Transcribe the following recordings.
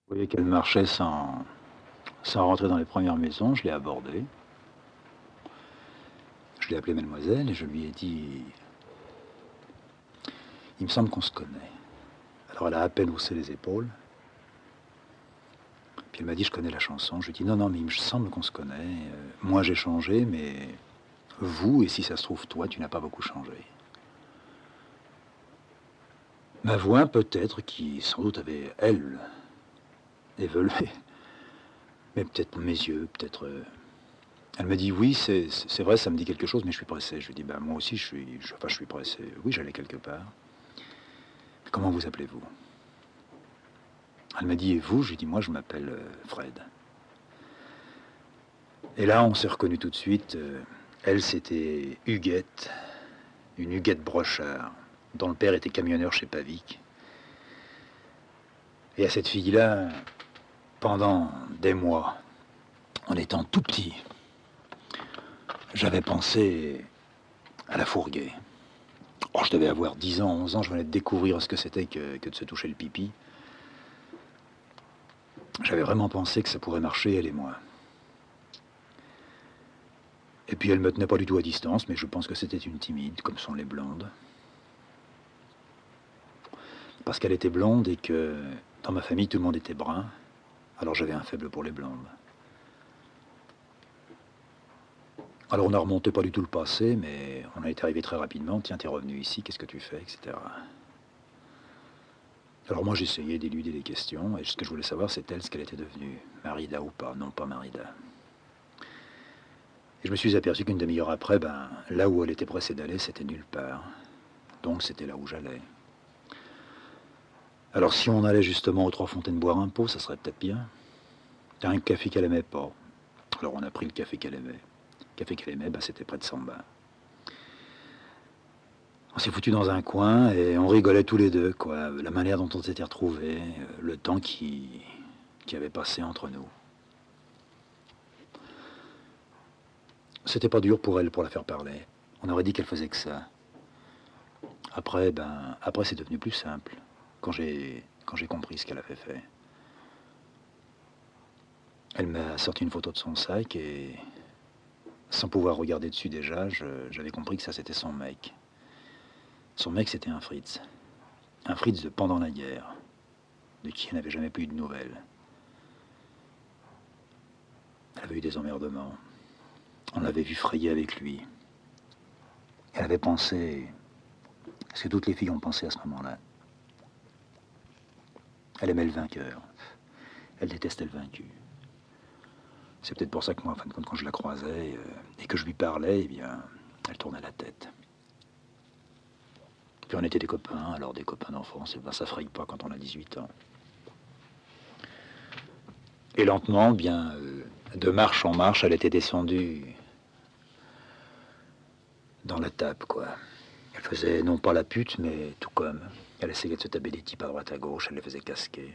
Je voyais qu'elle marchait sans rentrer dans les premières maisons, je l'ai abordée. Je l'ai appelée mademoiselle et je lui ai dit: «Il me semble qu'on se connaît». Alors elle a à peine haussé les épaules, puis elle m'a dit: «Je connais la chanson». Je lui ai dit: «Non, non, mais il me semble qu'on se connaît, moi j'ai changé, mais vous et si ça se trouve toi, tu n'as pas beaucoup changé». Ma voix peut-être qui sans doute avait, elle, évolué, mais peut-être mes yeux, peut-être, elle me dit: «Oui, c'est vrai, ça me dit quelque chose, mais je suis pressé». Je lui dis: «Bah, moi aussi je suis pressé. Oui, j'allais quelque part». «Comment vous appelez-vous?» Elle m'a dit: «Et vous?» Je lui ai dit: «Moi, je m'appelle, Fred». Et là, on s'est reconnus tout de suite, elle, c'était Huguette, une Huguette Brochard, dont le père était camionneur chez Pavic. Et à cette fille-là, pendant des mois, en étant tout petit, j'avais pensé à la fourguer. Oh, je devais avoir 10 ans, 11 ans, je venais de découvrir ce que c'était que de se toucher le pipi. J'avais vraiment pensé que ça pourrait marcher, elle et moi. Et puis elle me tenait pas du tout à distance, mais je pense que c'était une timide, comme sont les blondes. Parce qu'elle était blonde et que dans ma famille tout le monde était brun, alors j'avais un faible pour les blondes. Alors on n'a remonté pas du tout le passé, mais on a été arrivé très rapidement. Tiens, t'es revenu ici, qu'est-ce que tu fais, etc. Alors moi j'essayais d'éluder les questions, et ce que je voulais savoir c'est elle, ce qu'elle était devenue. Marida ou pas, non pas Marida. Et je me suis aperçu qu'une demi-heure après, ben, là où elle était pressée d'aller, c'était nulle part. Donc c'était là où j'allais. Alors si on allait justement aux Trois Fontaines boire un pot, ça serait peut-être bien. T'as un café qu'elle aimait pas. Alors on a pris le café qu'elle aimait. Le café qu'elle aimait, ben, c'était près de Samba. On s'est foutu dans un coin et on rigolait tous les deux, quoi. La manière dont on s'était retrouvés, le temps qui avait passé entre nous. C'était pas dur pour elle, pour la faire parler. On aurait dit qu'elle faisait que ça. Après, ben, après c'est devenu plus simple, quand j'ai compris ce qu'elle avait fait. Elle m'a sorti une photo de son sac et, sans pouvoir regarder dessus déjà, j'avais compris que ça c'était son mec. Son mec c'était un Fritz. Un Fritz de pendant la guerre, de qui elle n'avait jamais pu eu de nouvelles. Elle avait eu des emmerdements. On l'avait vu frayer avec lui. Elle avait pensé, ce que toutes les filles ont pensé à ce moment-là. Elle aimait le vainqueur. Elle détestait le vaincu. C'est peut-être pour ça que moi, en fin de compte, quand je la croisais et que je lui parlais, eh bien, elle tournait la tête. Puis on était des copains, alors des copains d'enfance, et ben ça fraye pas quand on a 18 ans. Et lentement, bien, de marche en marche, elle était descendue dans la table, quoi. Elle faisait non pas la pute, mais tout comme. Elle essayait de se taper des types à droite à gauche, elle les faisait casquer.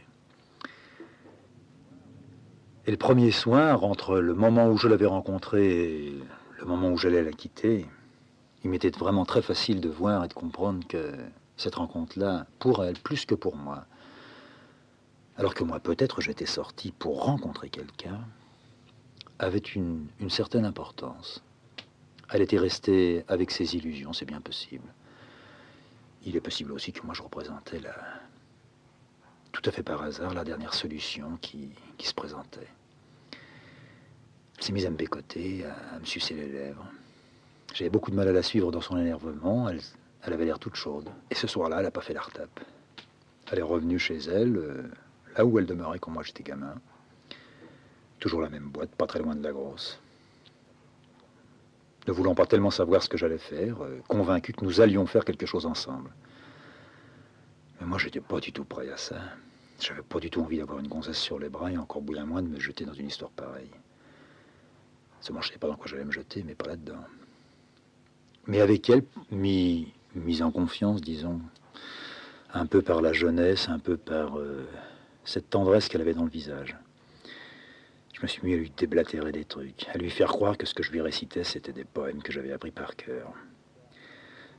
Et le premier soir, entre le moment où je l'avais rencontrée et le moment où j'allais la quitter, il m'était vraiment très facile de voir et de comprendre que cette rencontre-là, pour elle, plus que pour moi, alors que moi, peut-être, j'étais sorti pour rencontrer quelqu'un, avait une certaine importance. Elle était restée avec ses illusions, c'est bien possible. Il est possible aussi que moi, je représentais tout à fait par hasard, la dernière solution qui se présentait. Elle s'est mise à me bécoter, à me sucer les lèvres. J'avais beaucoup de mal à la suivre dans son énervement. Elle avait l'air toute chaude. Et ce soir-là, elle n'a pas fait la retape. Elle est revenue chez elle, là où elle demeurait quand moi j'étais gamin. Toujours la même boîte, pas très loin de la grosse. Ne voulant pas tellement savoir ce que j'allais faire, convaincu que nous allions faire quelque chose ensemble. Mais moi, j'étais pas du tout prêt à ça. J'avais pas du tout envie d'avoir une gonzesse sur les bras et encore bien moins de me jeter dans une histoire pareille. Seulement, je savais pas dans quoi j'allais me jeter, mais pas là-dedans. Mais avec elle, mise en confiance, disons, un peu par la jeunesse, un peu par cette tendresse qu'elle avait dans le visage. Je me suis mis à lui déblatérer des trucs, à lui faire croire que ce que je lui récitais, c'était des poèmes que j'avais appris par cœur.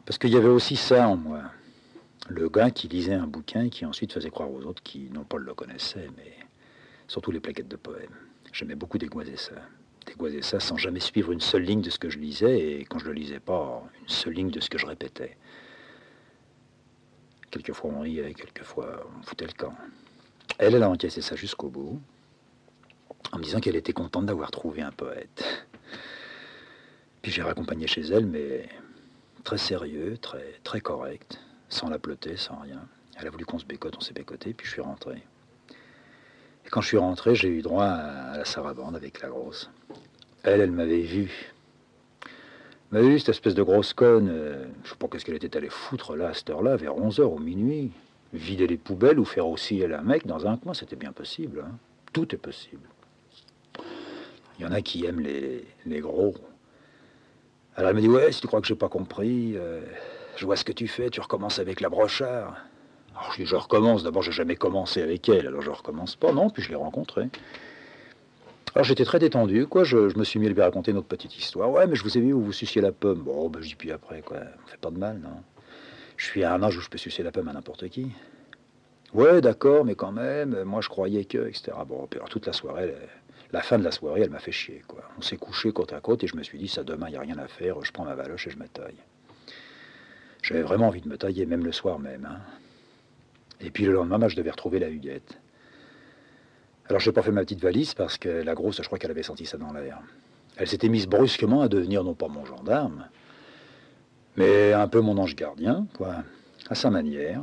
Parce qu'il y avait aussi ça en moi. Le gars qui lisait un bouquin et qui ensuite faisait croire aux autres qui, non pas le connaissaient, mais surtout les plaquettes de poèmes. J'aimais beaucoup dégoiser ça. Dégoiser ça sans jamais suivre une seule ligne de ce que je lisais, et quand je le lisais pas, une seule ligne de ce que je répétais. Quelquefois on riait, quelquefois on foutait le camp. Elle a encaissé ça jusqu'au bout, en me disant qu'elle était contente d'avoir trouvé un poète. Puis j'ai raccompagné chez elle, mais très sérieux, très correct, sans la ploter, sans rien. Elle a voulu qu'on se bécote, on s'est bécoté, puis je suis rentré. Et quand je suis rentré, j'ai eu droit à la sarabande avec la grosse. Elle m'avait vu. Elle m'avait vu, cette espèce de grosse conne. Je sais pas qu'est-ce qu'elle était allée foutre là, à cette heure-là, vers 11 heures ou minuit. Vider les poubelles ou faire aussi elle un mec dans un coin, c'était bien possible. Hein. Tout est possible. Il y en a qui aiment les gros. Alors elle me dit, ouais, si tu crois que j'ai pas compris, je vois ce que tu fais, tu recommences avec la brochard. Alors je dis, je recommence, d'abord j'ai jamais commencé avec elle, alors je recommence pas, non, puis je l'ai rencontrée. Alors j'étais très détendu, quoi, je me suis mis à lui raconter notre petite histoire. Ouais, mais je vous ai vu où vous suciez la pomme. Bon, ben je dis, puis après, quoi, on fait pas de mal, non. Je suis à un âge où je peux sucer la pomme à n'importe qui. Ouais, d'accord, mais quand même, moi je croyais que, etc. Bon, puis alors toute la soirée, la fin de la soirée, elle m'a fait chier, quoi. On s'est couché côte à côte et je me suis dit, ça demain, il n'y a rien à faire, je prends ma valoche et je me taille. J'avais vraiment envie de me tailler, même le soir même. Hein. Et puis le lendemain, je devais retrouver la Huguette. Alors je n'ai pas fait ma petite valise parce que la grosse, je crois qu'elle avait senti ça dans l'air. Elle s'était mise brusquement à devenir non pas mon gendarme, mais un peu mon ange gardien, quoi, à sa manière.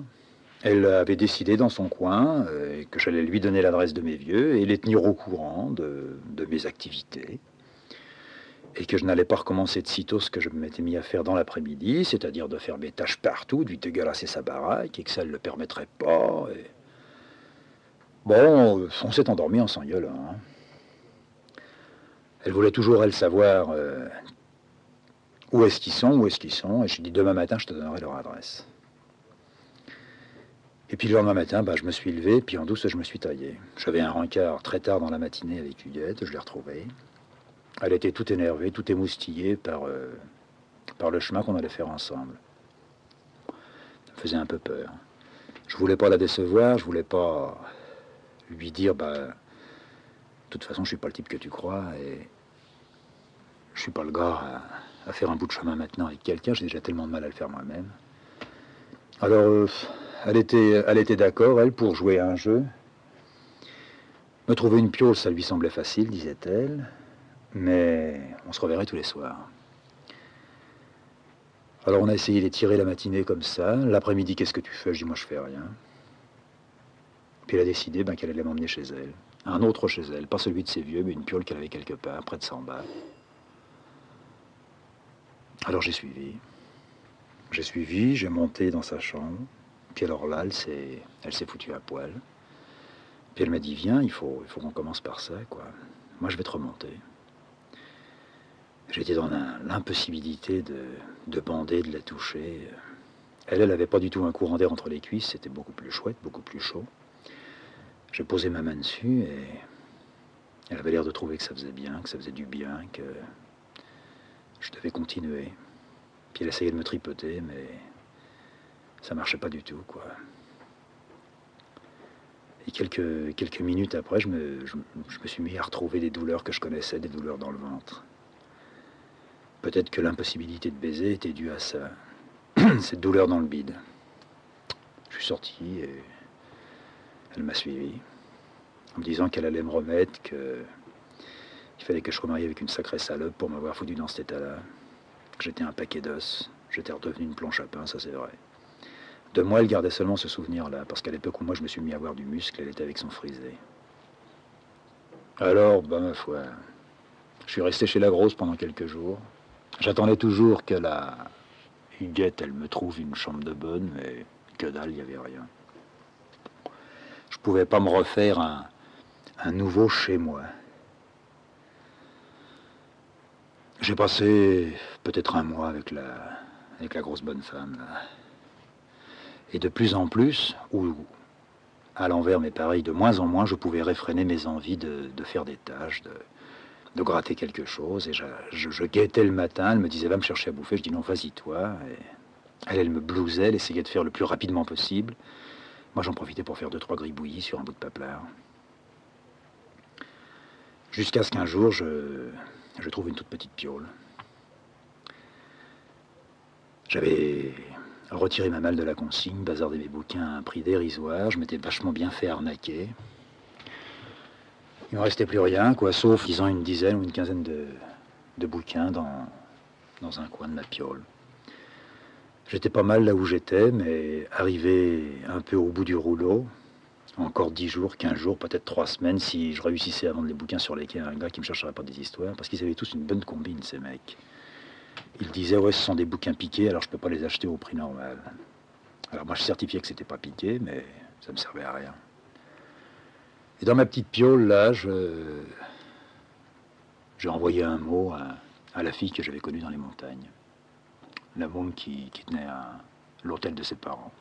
Elle avait décidé dans son coin que j'allais lui donner l'adresse de mes vieux et les tenir au courant de mes activités. Et que je n'allais pas recommencer de sitôt ce que je m'étais mis à faire dans l'après-midi, c'est-à-dire de faire mes tâches partout, de lui dégueulasser sa baraque, et que ça ne le permettrait pas. Et... Bon, on s'est endormi en s'engueulant. Hein. Elle voulait toujours, elle, savoir où est-ce qu'ils sont, et je lui ai dit, demain matin, je te donnerai leur adresse. Et puis le lendemain matin, je me suis levé, puis en douce, je me suis taillé. J'avais un rencard très tard dans la matinée avec Huguette, je l'ai retrouvée. Elle était toute énervée, toute émoustillée par le chemin qu'on allait faire ensemble. Ça me faisait un peu peur. Je voulais pas la décevoir, je voulais pas lui dire, de toute façon, je suis pas le type que tu crois, et je suis pas le gars à faire un bout de chemin maintenant avec quelqu'un, j'ai déjà tellement de mal à le faire moi-même. Alors, elle était d'accord, elle, pour jouer à un jeu. Me trouver une piole, ça lui semblait facile, disait-elle, mais on se reverrait tous les soirs. Alors on a essayé d'étirer la matinée comme ça. L'après-midi, qu'est-ce que tu fais? Je dis, moi je fais rien. Puis elle a décidé qu'elle allait m'emmener chez elle. Un autre chez elle, pas celui de ses vieux, mais une piole qu'elle avait quelque part, près de 100 balles. Alors j'ai suivi. J'ai monté dans sa chambre. Puis alors là, elle s'est foutue à poil. Puis elle m'a dit, viens, il faut qu'on commence par ça, quoi. Moi, je vais te remonter. J'étais dans l'impossibilité de bander, de la toucher. Elle n'avait pas du tout un courant d'air entre les cuisses, c'était beaucoup plus chouette, beaucoup plus chaud. J'ai posé ma main dessus et elle avait l'air de trouver que ça faisait bien, que ça faisait du bien, que je devais continuer. Puis elle essayait de me tripoter, mais ça marchait pas du tout, quoi. Et quelques minutes après, je me suis mis à retrouver des douleurs que je connaissais, des douleurs dans le ventre. Peut-être que l'impossibilité de baiser était due à ça, cette douleur dans le bide. Je suis sorti et elle m'a suivi, en me disant qu'elle allait me remettre, qu'il fallait que je remarie avec une sacrée salope pour m'avoir foutu dans cet état-là. Que j'étais un paquet d'os, j'étais redevenu une planche à pain, ça c'est vrai. De moi, elle gardait seulement ce souvenir-là, parce qu'à l'époque où moi je me suis mis à avoir du muscle, elle était avec son frisé. Alors, ma foi, je suis resté chez la grosse pendant quelques jours. J'attendais toujours que la Huguette, elle me trouve une chambre de bonne, mais que dalle, il n'y avait rien. Je pouvais pas me refaire un nouveau chez moi. J'ai passé peut-être un mois avec la grosse bonne femme, là. Et de plus en plus, ou à l'envers, mais pareil, de moins en moins, je pouvais réfréner mes envies de faire des tâches, de gratter quelque chose. Et je guettais le matin, elle me disait, va me chercher à bouffer. Je dis, non, vas-y toi. Et elle me blousait, elle essayait de faire le plus rapidement possible. Moi, j'en profitais pour faire 2-3 gribouillis sur un bout de paplard. Jusqu'à ce qu'un jour, je trouve une toute petite piole. J'avais retiré ma malle de la consigne, bazardé mes bouquins à un prix dérisoire, je m'étais vachement bien fait arnaquer. Il ne me restait plus rien, quoi, sauf, disons, une dizaine ou une quinzaine de bouquins dans un coin de ma piole. J'étais pas mal là où j'étais, mais arrivé un peu au bout du rouleau, encore 10 jours, 15 jours, peut-être 3 semaines, si je réussissais à vendre les bouquins sur les quais à un gars qui me chercherait pas des histoires, parce qu'ils avaient tous une bonne combine, ces mecs. Ils disaient, ouais, ce sont des bouquins piqués, alors je peux pas les acheter au prix normal. Alors moi, je certifiais que c'était pas piqué, mais ça me servait à rien. Et dans ma petite piole, là, j'ai envoyé un mot à la fille que j'avais connue dans les montagnes. La môme qui tenait l'hôtel de ses parents.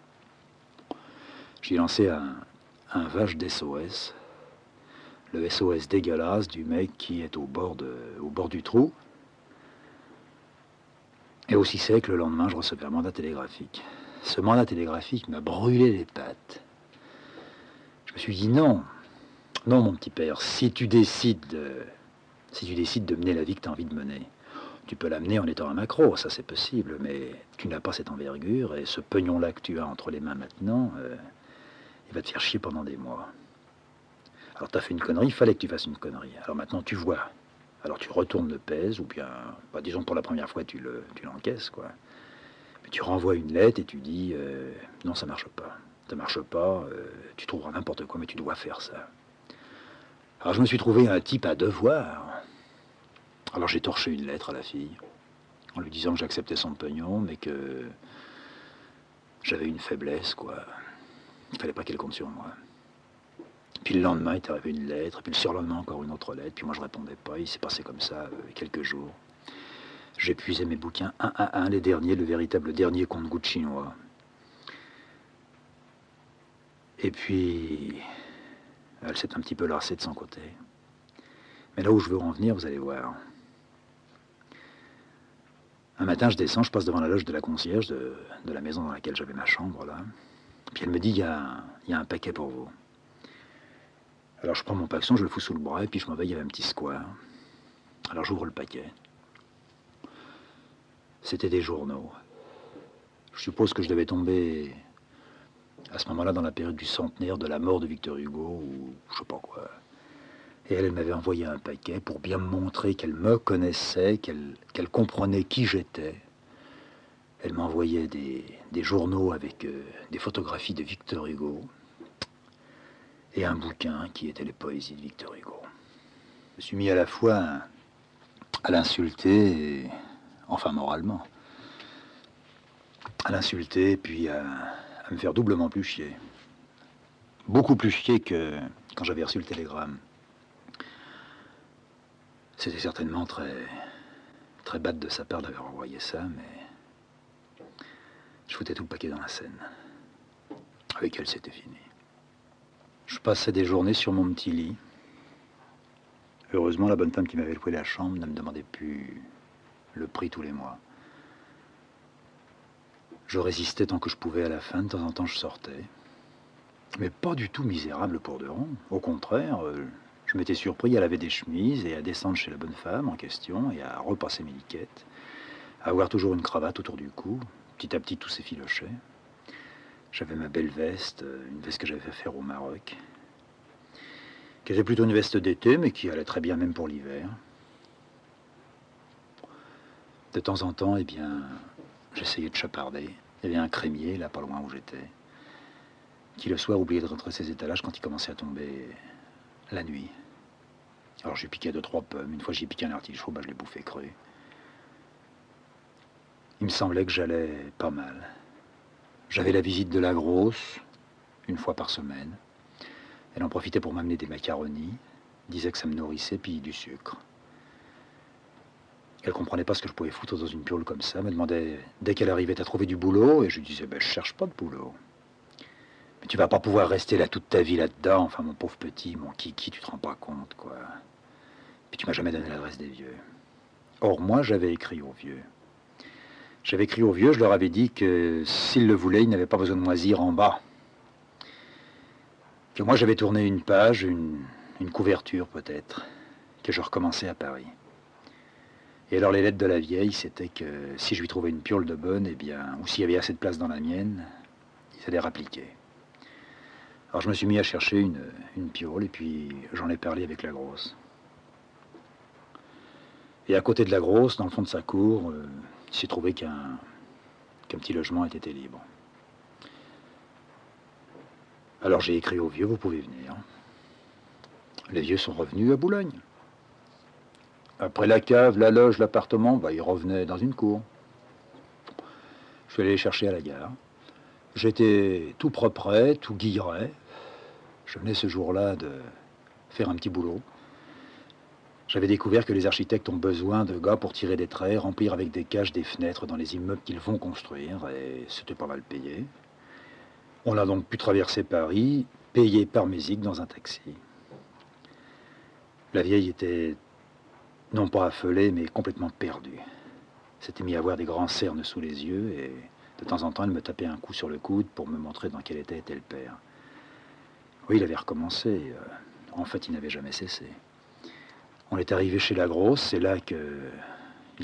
J'ai lancé un vache d'SOS. Le SOS dégueulasse du mec qui est au bord du trou. Et aussi sait que le lendemain, je recevais un mandat télégraphique. Ce mandat télégraphique m'a brûlé les pattes. Je me suis dit non, non mon petit père, si tu décides de mener la vie que tu as envie de mener, tu peux l'amener en étant un macro, ça c'est possible, mais tu n'as pas cette envergure, et ce pognon-là que tu as entre les mains maintenant, il va te faire chier pendant des mois. Alors tu as fait une connerie, il fallait que tu fasses une connerie. Alors maintenant tu vois. Alors tu retournes le pèse, ou bien, disons pour la première fois tu l'encaisses, quoi. Mais tu renvoies une lettre et tu dis non, ça marche pas. Ça marche pas, tu trouveras n'importe quoi, mais tu dois faire ça. Alors je me suis trouvé un type à devoir. Alors j'ai torché une lettre à la fille, en lui disant que j'acceptais son pognon, mais que j'avais une faiblesse, quoi. Il fallait pas qu'elle compte sur moi. Puis le lendemain, il est arrivé une lettre, puis le surlendemain, encore une autre lettre, puis moi je répondais pas, il s'est passé comme ça quelques jours. J'épuisais mes bouquins un à un, les derniers, le véritable dernier compte-gouttes chinois. Et puis, elle s'est un petit peu lassée de son côté. Mais là où je veux en venir, vous allez voir. Un matin, je descends, je passe devant la loge de la concierge de la maison dans laquelle j'avais ma chambre, là. Puis elle me dit, il y a un paquet pour vous. Alors je prends mon paxon, je le fous sous le bras, et puis je m'en vais, il y avait un petit square. Alors j'ouvre le paquet. C'était des journaux. Je suppose que je devais tomber à ce moment-là dans la période du centenaire de la mort de Victor Hugo, ou je sais pas quoi. Et elle m'avait envoyé un paquet pour bien me montrer qu'elle me connaissait, qu'elle comprenait qui j'étais. Elle m'envoyait des journaux avec des photographies de Victor Hugo et un bouquin qui était les poésies de Victor Hugo. Je me suis mis à la fois à l'insulter, enfin moralement, à l'insulter, puis à me faire doublement plus chier. Beaucoup plus chier que quand j'avais reçu le télégramme. C'était certainement très, très bête de sa part d'avoir envoyé ça, mais je foutais tout le paquet dans la Seine. Avec elle, c'était fini. Je passais des journées sur mon petit lit. Heureusement, la bonne femme qui m'avait loué la chambre ne me demandait plus le prix tous les mois. Je résistais tant que je pouvais à la fin, de temps en temps je sortais. Mais pas du tout misérable pour de rond. Au contraire, je m'étais surpris à laver des chemises et à descendre chez la bonne femme en question et à repasser mes liquettes, à avoir toujours une cravate autour du cou. Petit à petit, tout s'effilochait. J'avais ma belle veste, une veste que j'avais fait faire au Maroc, qui était plutôt une veste d'été, mais qui allait très bien même pour l'hiver. De temps en temps, eh bien, j'essayais de chaparder. Il y avait un crémier, là, pas loin où j'étais, qui le soir oubliait de rentrer ses étalages quand il commençait à tomber la nuit. Alors j'ai piqué 2-3 pommes. Une fois j'ai piqué un artichaut, je l'ai bouffé cru. Il me semblait que j'allais pas mal. J'avais la visite de la grosse, une fois par semaine. Elle en profitait pour m'amener des macaronis, disait que ça me nourrissait, puis du sucre. Elle comprenait pas ce que je pouvais foutre dans une piole comme ça, me demandait dès qu'elle arrivait à trouver du boulot, et je lui disais, je cherche pas de boulot. Mais tu vas pas pouvoir rester là toute ta vie là-dedans, enfin mon pauvre petit, mon kiki, tu te rends pas compte, quoi. Puis tu m'as jamais donné l'adresse des vieux. Or, moi, j'avais écrit aux vieux. J'avais écrit aux vieux, je leur avais dit que s'ils le voulaient, ils n'avaient pas besoin de moisir en bas. Que moi, j'avais tourné une page, une couverture peut-être, que je recommençais à Paris. Et alors les lettres de la vieille, c'était que si je lui trouvais une piole de bonne, eh bien, ou s'il y avait assez de place dans la mienne, ils allaient rappliquer. Alors je me suis mis à chercher une piole, et puis j'en ai parlé avec la grosse. Et à côté de la grosse, dans le fond de sa cour, il s'est trouvé qu'un petit logement était libre. Alors j'ai écrit au vieux, vous pouvez venir. Les vieux sont revenus à Boulogne. Après la cave, la loge, l'appartement, bah, ils revenaient dans une cour. Je suis allé les chercher à la gare. J'étais tout propret, tout guilleret. Je venais ce jour-là de faire un petit boulot. J'avais découvert que les architectes ont besoin de gars pour tirer des traits, remplir avec des cages des fenêtres dans les immeubles qu'ils vont construire, et c'était pas mal payé. On a donc pu traverser Paris, payé par musique dans un taxi. La vieille était non pas affolée, mais complètement perdue. S'était mis à avoir des grands cernes sous les yeux, et de temps en temps, elle me tapait un coup sur le coude pour me montrer dans quel état était le père. Oui, il avait recommencé. En fait, il n'avait jamais cessé. On est arrivé chez la grosse, c'est là qu'ils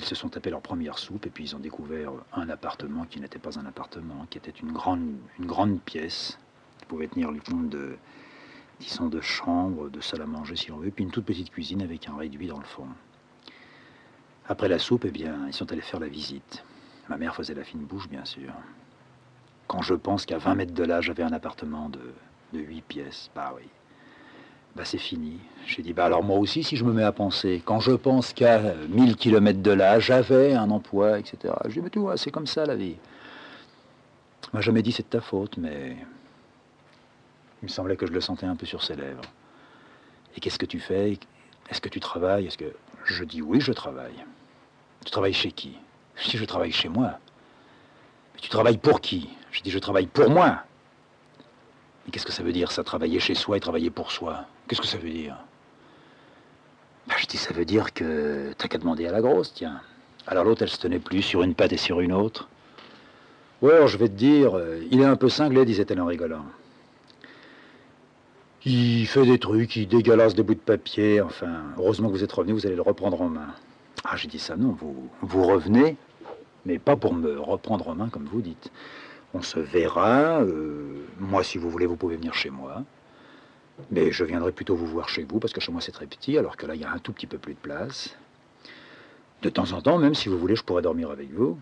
se sont tapés leur première soupe, et puis ils ont découvert un appartement qui n'était pas un appartement, qui était une grande pièce, qui pouvait tenir le compte de, disons, de chambre, de salle à manger si l'on veut, puis une toute petite cuisine avec un réduit dans le fond. Après la soupe, eh bien, ils sont allés faire la visite. Ma mère faisait la fine bouche, bien sûr. Quand je pense qu'à 20 mètres de là, j'avais un appartement de 8 pièces, bah oui. Bah c'est fini. J'ai dit, bah alors moi aussi, si je me mets à penser, quand je pense qu'à 1000 kilomètres de là, j'avais un emploi, etc. Je dis, mais tu vois, c'est comme ça la vie. Il m'a jamais dit c'est de ta faute, mais il me semblait que je le sentais un peu sur ses lèvres. Et qu'est-ce que tu fais? Est-ce que tu travailles? Est-ce que... Je dis, oui, je travaille. Tu travailles chez qui? Je dis, je travaille chez moi. Mais tu travailles pour qui? Je dis, je travaille pour moi. Mais qu'est-ce que ça veut dire, ça, travailler chez soi et travailler pour soi? Qu'est-ce que ça veut dire? Ben, je dis, ça veut dire que t'as qu'à demander à la grosse, tiens. Alors l'autre, elle se tenait plus sur une patte et sur une autre. Ouais, alors je vais te dire, il est un peu cinglé, disait-elle en rigolant. Il fait des trucs, il dégueulasse des bouts de papier, enfin, heureusement que vous êtes revenu, vous allez le reprendre en main. Ah, j'ai dit ça, non, vous revenez, mais pas pour me reprendre en main comme vous dites. On se verra, moi si vous voulez, vous pouvez venir chez moi. Mais je viendrai plutôt vous voir chez vous, parce que chez moi c'est très petit, alors que là il y a un tout petit peu plus de place. De temps en temps, même si vous voulez, je pourrais dormir avec vous.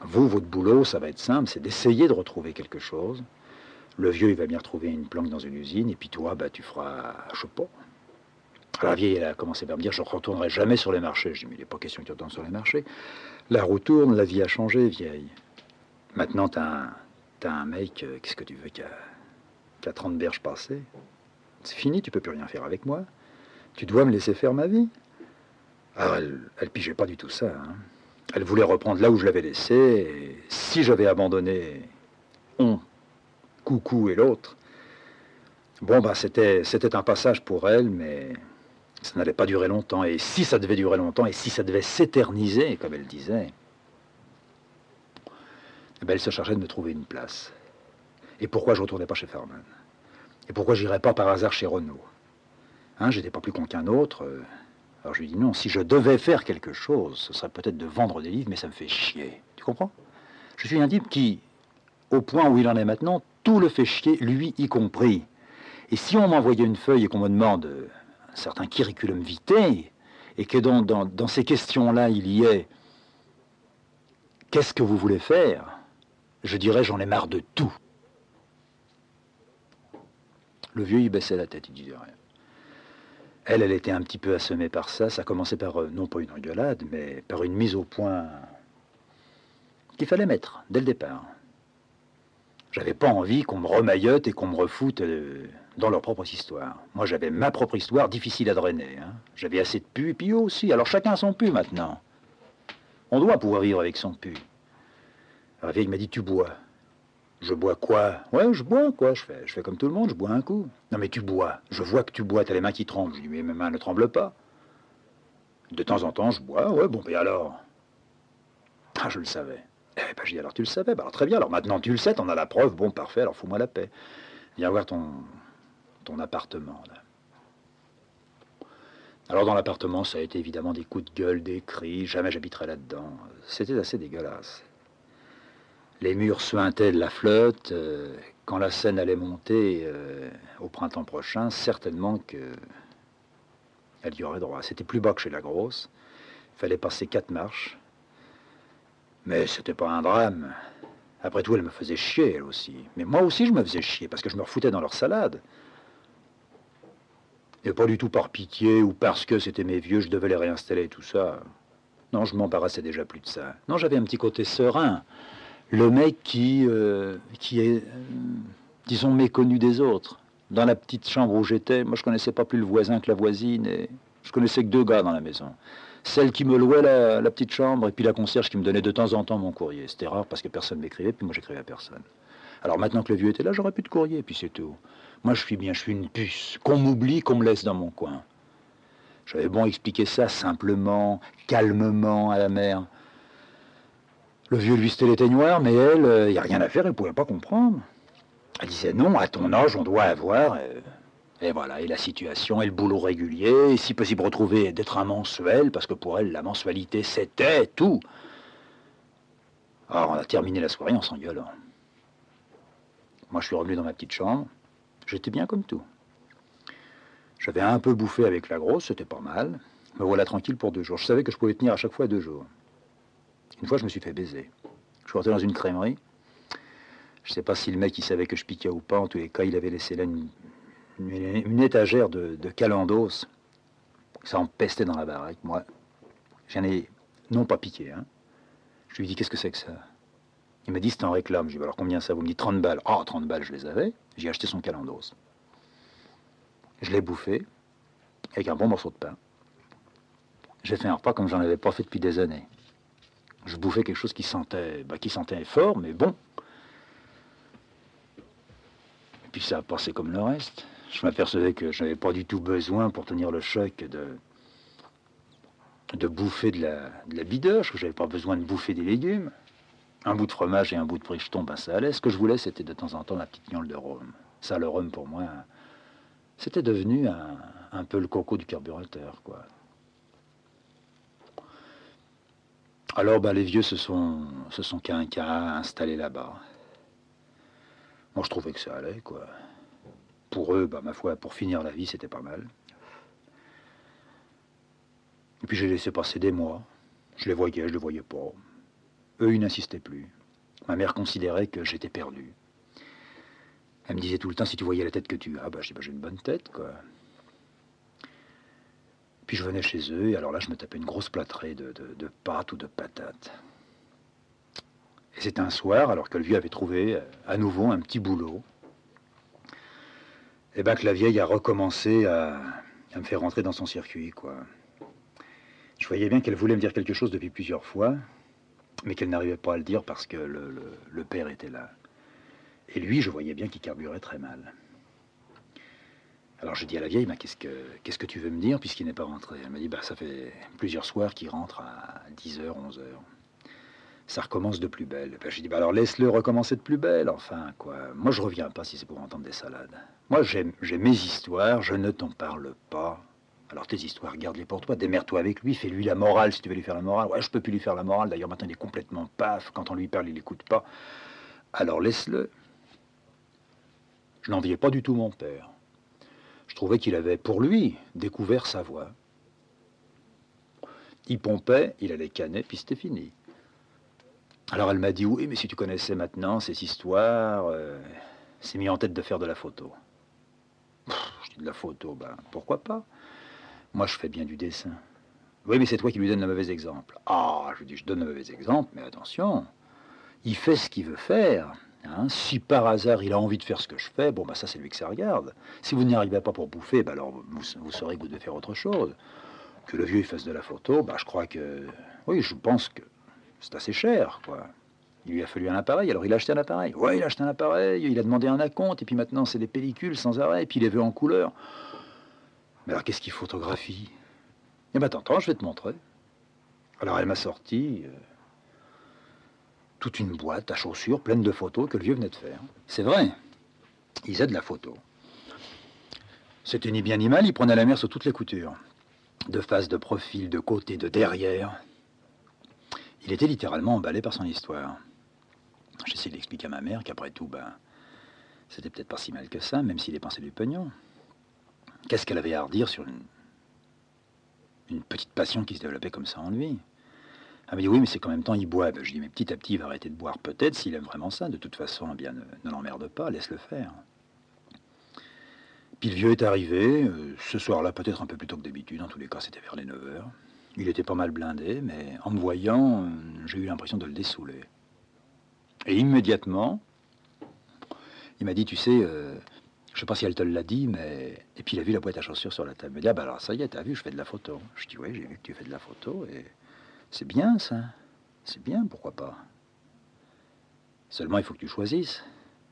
Vous, votre boulot, ça va être simple, c'est d'essayer de retrouver quelque chose. Le vieux, il va bien retrouver une planque dans une usine, et puis toi, bah, tu feras, je sais pas. Alors la vieille, elle a commencé par me dire, je ne retournerai jamais sur les marchés. Je dis, mais il n'est pas question que tu retournes sur les marchés. La roue tourne, la vie a changé, vieille. Maintenant, t'as un mec, qu'est-ce que tu veux, qui a 30 berges passées. C'est fini, tu peux plus rien faire avec moi. Tu dois me laisser faire ma vie. Alors elle pigeait pas du tout ça. Hein. Elle voulait reprendre là où je l'avais laissé, et si j'avais abandonné Coucou et l'autre, bon, bah, c'était un passage pour elle, mais ça n'allait pas durer longtemps. Et si ça devait durer longtemps, et si ça devait s'éterniser, comme elle disait, eh ben, elle se chargeait de me trouver une place. Et pourquoi je ne retournais pas chez Farman? Et pourquoi j'irais pas par hasard chez Renault? Hein, j'étais pas plus con qu'un autre. Alors je lui dis non, si je devais faire quelque chose, ce serait peut-être de vendre des livres, mais ça me fait chier. Tu comprends? Je suis un type qui, au point où il en est maintenant, tout le fait chier, lui y compris. Et si on m'envoyait une feuille et qu'on me demande un certain curriculum vitae, et que dans ces questions-là, il y ait « Qu'est-ce que vous voulez faire ?» je dirais « J'en ai marre de tout. » Le vieux, il baissait la tête, il disait rien. Elle était un petit peu assommée par ça. Ça commençait par, non pas une engueulade, mais par une mise au point qu'il fallait mettre, dès le départ. J'avais pas envie qu'on me remaillote et qu'on me refoute dans leur propre histoire. Moi, j'avais ma propre histoire, difficile à drainer. Hein. J'avais assez de pu, et puis eux aussi. Alors chacun son pu maintenant. On doit pouvoir vivre avec son pu. Alors, la vieille m'a dit, tu bois. Je bois quoi? Ouais, je bois, quoi. Je fais comme tout le monde, je bois un coup. Non, mais tu bois. Je vois que tu bois, t'as les mains qui tremblent. Je dis, mais mes mains ne tremblent pas. De temps en temps, je bois. Ouais, bon, mais alors? Ah, je le savais. Eh ben, j'ai dit, alors tu le savais? Ben, alors très bien, alors maintenant tu le sais, t'en as la preuve. Bon, parfait, alors fous-moi la paix. Viens voir ton appartement, là. Alors dans l'appartement, ça a été évidemment des coups de gueule, des cris, jamais j'habiterai là-dedans. C'était assez dégueulasse. Les murs suintaient de la flotte. Quand la scène allait monter au printemps prochain, certainement qu'elle y aurait droit. C'était plus bas que chez la grosse. Il fallait passer 4 marches. Mais c'était pas un drame. Après tout, elle me faisait chier, elle aussi. Mais moi aussi, je me faisais chier, parce que je me refoutais dans leur salade. Et pas du tout par pitié ou parce que c'était mes vieux, je devais les réinstaller et tout ça. Non, je m'embarrassais déjà plus de ça. Non, j'avais un petit côté serein. Le mec qui est, disons, méconnu des autres. Dans la petite chambre où j'étais, moi, je connaissais pas plus le voisin que la voisine, et je connaissais que 2 gars dans la maison. Celle qui me louait la petite chambre, et puis la concierge qui me donnait de temps en temps mon courrier. C'était rare parce que personne m'écrivait, puis moi, j'écrivais à personne. Alors maintenant que le vieux était là, j'aurais plus de courrier, et puis c'est tout. Moi, je suis bien, je suis une puce. Qu'on m'oublie, qu'on me laisse dans mon coin. J'avais bon expliquer ça simplement, calmement à la mère. Le vieux, lui, c'était l'éteignoir, mais elle, il n'y a rien à faire, elle ne pouvait pas comprendre. Elle disait non, à ton âge, on doit avoir. Et voilà, et la situation, et le boulot régulier, et si possible retrouver d'être un mensuel, parce que pour elle, la mensualité, c'était tout. Alors, on a terminé la soirée en s'engueulant. Moi, je suis revenu dans ma petite chambre. J'étais bien comme tout. J'avais un peu bouffé avec la grosse, c'était pas mal. Me voilà tranquille pour 2 jours. Je savais que je pouvais tenir à chaque fois 2 jours. Une fois, je me suis fait baiser. Je suis rentré dans une crèmerie. Je ne sais pas si le mec, il savait que je piquais ou pas. En tous les cas, il avait laissé là une étagère de calendos. Ça empestait dans la baraque. Moi, j'en ai non pas piqué. Hein. Je lui ai dit, qu'est-ce que c'est que ça? Il m'a dit, c'est en réclame. Je lui ai dit, alors combien ça? Vous me dites 30 balles. Ah, 30 balles, je les avais. J'ai acheté son calendos. Je l'ai bouffé avec un bon morceau de pain. J'ai fait un repas comme j'en avais pas fait depuis des années. Je bouffais quelque chose qui sentait fort, mais bon. Et puis ça a passé comme le reste. Je m'apercevais que je n'avais pas du tout besoin pour tenir le choc de bouffer de la bidoche, que je n'avais pas besoin de bouffer des légumes. Un bout de fromage et un bout de bricheton, ben ça allait. Ce que je voulais, c'était de temps en temps la petite gnôle de rhum. Ça, le rhum, pour moi, c'était devenu un peu le coco du carburateur, quoi. Alors, ben, les vieux se sont qu'à installés là-bas. Moi, je trouvais que ça allait, quoi. Pour eux, ben, ma foi, pour finir la vie, c'était pas mal. Et puis j'ai laissé passer des mois. Je les voyais pas. Eux, ils n'insistaient plus. Ma mère considérait que j'étais perdu. Elle me disait tout le temps, si tu voyais la tête que tu as, ben, je dis, ben, j'ai une bonne tête, quoi. Puis je venais chez eux, et alors là, je me tapais une grosse plâtrée de pâtes ou de patates. Et c'était un soir, alors que le vieux avait trouvé à nouveau un petit boulot, et ben que la vieille a recommencé à me faire rentrer dans son circuit, quoi. Je voyais bien qu'elle voulait me dire quelque chose depuis plusieurs fois, mais qu'elle n'arrivait pas à le dire parce que le père était là. Et lui, je voyais bien qu'il carburait très mal. Alors j'ai dit à la vieille, bah, qu'est-ce que tu veux me dire puisqu'il n'est pas rentré? Elle m'a dit, bah, ça fait plusieurs soirs qu'il rentre à 10h, 11h. Ça recommence de plus belle. Ben, j'ai dit, bah, alors laisse-le recommencer de plus belle, enfin, quoi. Moi, je reviens pas si c'est pour entendre des salades. Moi, j'ai mes histoires, je ne t'en parle pas. Alors tes histoires, garde-les pour toi, démerde-toi avec lui, fais-lui la morale si tu veux lui faire la morale. Ouais, je peux plus lui faire la morale, d'ailleurs maintenant il est complètement paf, quand on lui parle, il n'écoute pas. Alors laisse-le. Je n'enviais pas du tout mon père. Je trouvais qu'il avait, pour lui, découvert sa voie. Il pompait, il allait canner, puis c'était fini. Alors elle m'a dit, oui, mais si tu connaissais maintenant ces histoires, c'est mis en tête de faire de la photo. Je dis, de la photo, ben pourquoi pas? Moi, je fais bien du dessin. Oui, mais c'est toi qui lui donnes le mauvais exemple. Ah, je dis, je donne le mauvais exemple, mais attention, il fait ce qu'il veut faire. Hein. Si par hasard il a envie de faire ce que je fais, bon, bah ça c'est lui que ça regarde. Si vous n'y arrivez pas pour bouffer, bah alors vous saurez que vous devez faire autre chose. Que le vieux il fasse de la photo, bah je crois que, oui, je pense que c'est assez cher, quoi. Il lui a fallu un appareil, alors il a acheté un appareil. Ouais, il a acheté un appareil, il a demandé un acompte, et puis maintenant c'est des pellicules sans arrêt, et puis il les veut en couleur. Mais alors qu'est-ce qu'il photographie? Eh ben t'entends, je vais te montrer. Alors elle m'a sorti toute une boîte à chaussures pleine de photos que le vieux venait de faire. C'est vrai, il faisait de la photo. C'était ni bien ni mal, il prenait la mer sur toutes les coutures. de face, de profil, de côté, de derrière. Il était littéralement emballé par son histoire. J'essaie d'expliquer à ma mère qu'après tout, c'était peut-être pas si mal que ça, même s'il dépensait du pognon. Qu'est-ce qu'elle avait à redire sur une petite passion qui se développait comme ça en lui? Elle m'a dit, oui, mais c'est qu'en même temps, il boit. Je dis, mais petit à petit, il va arrêter de boire, peut-être, s'il aime vraiment ça. De toute façon, eh bien, ne l'emmerde pas, laisse-le faire. Puis le vieux est arrivé, ce soir-là, peut-être un peu plus tôt que d'habitude, en tous les cas, c'était vers les 9 heures. Il était pas mal blindé, mais en me voyant, j'ai eu l'impression de le dessouler. Et immédiatement, il m'a dit, tu sais, je sais pas si elle te l'a dit, mais... Et puis il a vu la boîte à chaussures sur la table. Il m'a dit, ah bah alors ça y est, t'as vu, je fais de la photo. Je dis, oui, j'ai vu que tu fais de la photo, et c'est bien ça. C'est bien, pourquoi pas. Seulement, il faut que tu choisisses.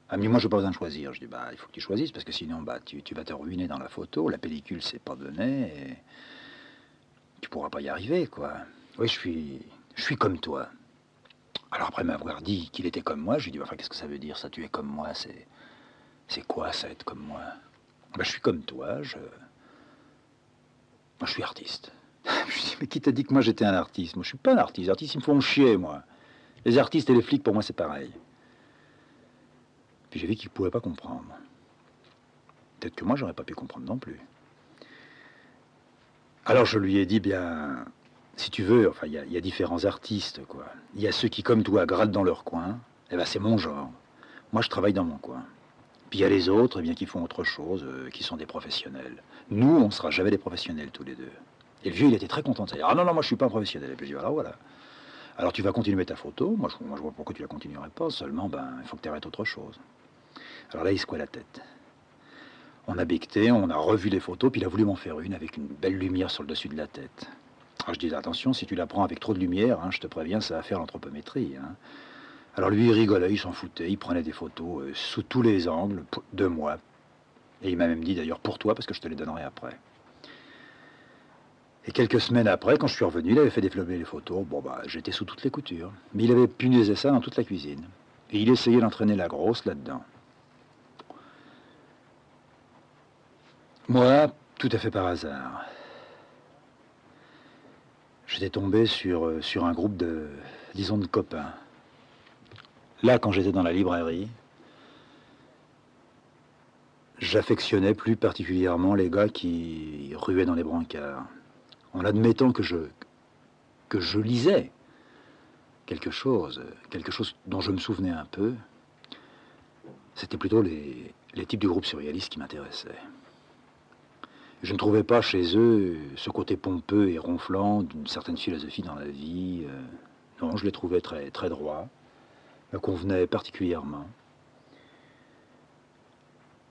Ah, mais moi, je n'ai pas besoin de choisir. Je dis, il faut que tu choisisses, parce que sinon, tu vas te ruiner dans la photo. La pellicule, c'est pas donné, et tu pourras pas y arriver, quoi. Oui, je suis comme toi. Alors après m'avoir dit qu'il était comme moi, je lui dis, enfin, qu'est-ce que ça veut dire, ça, tu es comme moi, c'est quoi, ça, être comme moi? Je suis comme toi, moi, je suis artiste. Je lui dis, mais qui t'a dit que moi, j'étais un artiste? Moi, je suis pas un artiste. Les artistes, ils me font chier, moi. Les artistes et les flics, pour moi, c'est pareil. Puis j'ai vu qu'il ne pouvait pas comprendre. Peut-être que moi, j'aurais pas pu comprendre non plus. Alors je lui ai dit, bien, si tu veux, enfin, il y a différents artistes, quoi. Il y a ceux qui, comme toi, grattent dans leur coin. Eh ben, c'est mon genre. Moi, je travaille dans mon coin. Puis il y a les autres, eh bien, qui font autre chose, qui sont des professionnels. Nous, on ne sera jamais des professionnels, tous les deux. Et le vieux, il était très content de ça. Ah non, non, moi, je suis pas un professionnel. Et puis je dis, voilà, voilà. Alors tu vas continuer ta photo. Moi, je vois pourquoi tu la continuerais pas. Seulement, il faut que tu arrêtes autre chose. Alors là, il secouait la tête. On a becqueté, on a revu les photos, puis il a voulu m'en faire une avec une belle lumière sur le dessus de la tête. Alors je disais, attention, si tu la prends avec trop de lumière, je te préviens, ça va faire l'anthropométrie. Alors lui, il rigolait, il s'en foutait, il prenait des photos sous tous les angles de moi. Et il m'a même dit d'ailleurs pour toi, parce que je te les donnerai après. Et quelques semaines après, quand je suis revenu, il avait fait développer les photos. J'étais sous toutes les coutures. Mais il avait punaisé ça dans toute la cuisine. Et il essayait d'entraîner la grosse là-dedans. Moi, tout à fait par hasard. J'étais tombé sur un groupe disons, de copains. Là, quand j'étais dans la librairie, j'affectionnais plus particulièrement les gars qui ruaient dans les brancards. En admettant que je lisais quelque chose dont je me souvenais un peu, c'était plutôt les types du groupe surréaliste qui m'intéressaient. Je ne trouvais pas chez eux ce côté pompeux et ronflant d'une certaine philosophie dans la vie. Non, je les trouvais très, très droits, me convenaient particulièrement.